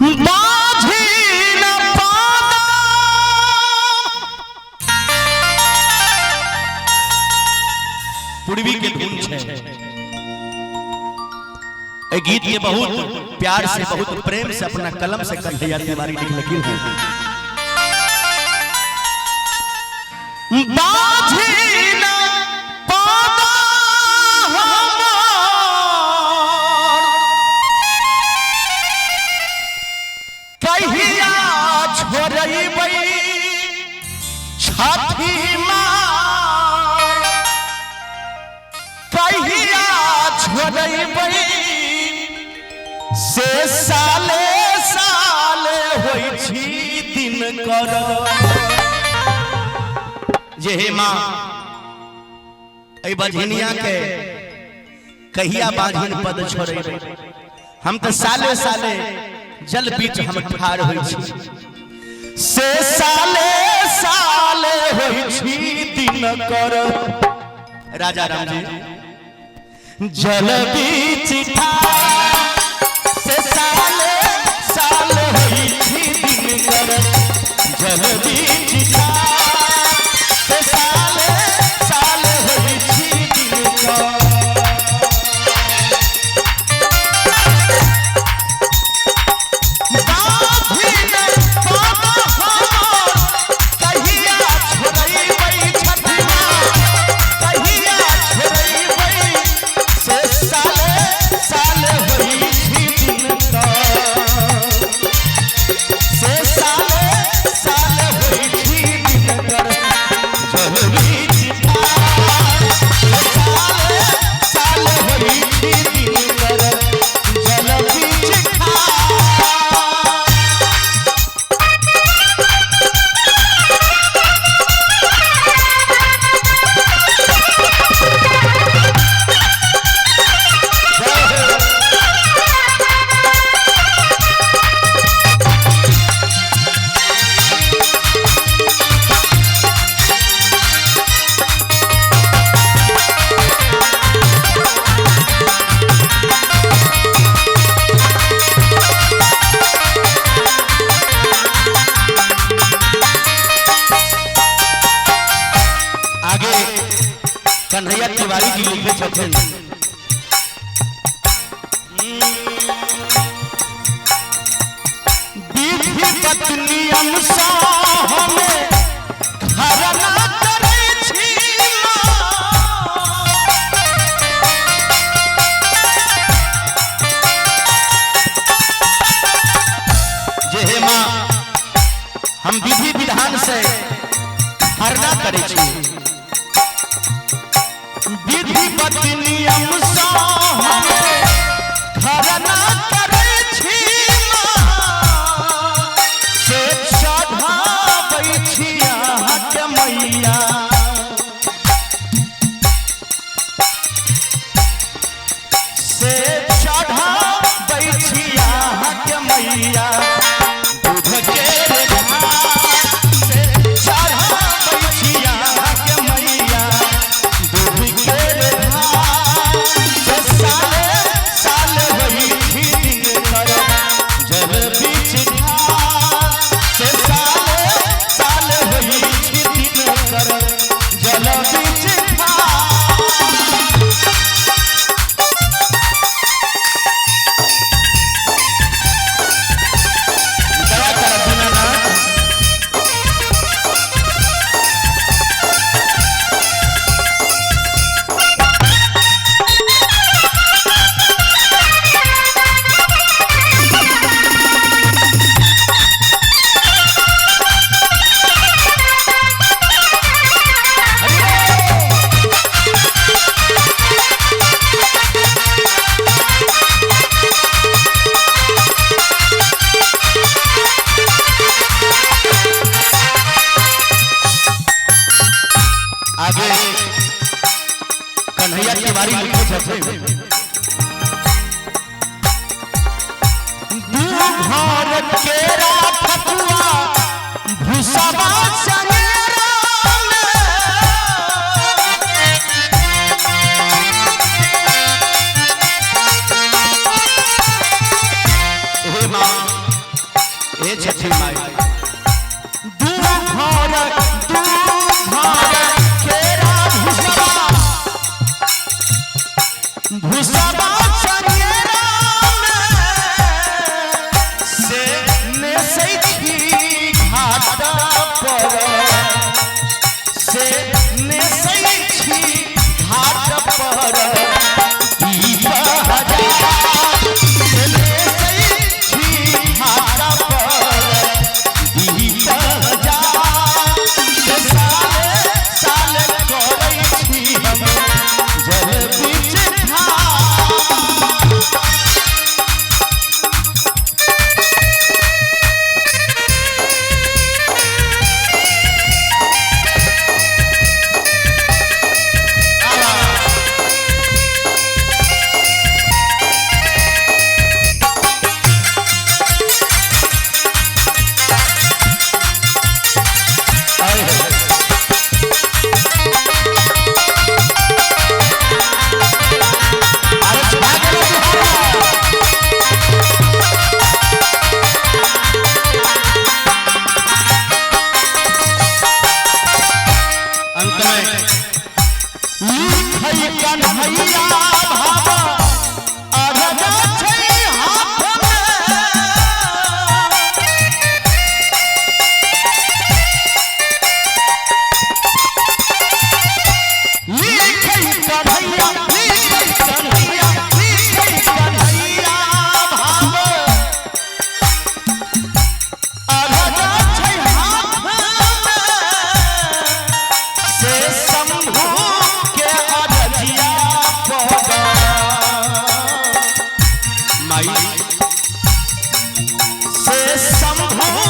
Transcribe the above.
बाझी न पाना पूर्वी के धुन छे। ए गीत के बहुत प्यार से बहुत प्रेम से अपना कलम से कन्हैया तिवारी लिखल है। बाझी न पाना हमार कहिया छोड़बै छठी माँ कहिया छोड़बै से साले साले होई छी दिन कर जे हे माँ ऐ बझनिया के कहिया बाझिन पद छोड़बै हम तो साले साले जल बीच हम ठार होई छी से साले साले होई छी दिन कर राजा राम जी जल बीच ठार से साले साले होई छी दिन कर जल बीच ठार से साले साले होई छी दिन कर कन्हैया तिवारी जी लिखे छथिन विधि पत्नी अनुसा हमें घरना करे छी जे हे माँ हम विधि विधान से घरना करे छी विधि पत्नी अनुसा हमें घरना करे छी से चढ़ाबै छी अहाँके मैया से चढ़ाबै छी अहाँके मैया दूध के आगे कन्हैया तिवारी लिखे छथिन घर केरा फतुआ भूसवा संगेरा हे माँ ए छठी माई दू घर केरा भुसबा चंगेरा से नेसै छी घाट पर से नेसै छी घाट पर दीप हजार से नेसै छी घाट पर दीप हजार से साले साले करै छी हम जल बीच से शंभु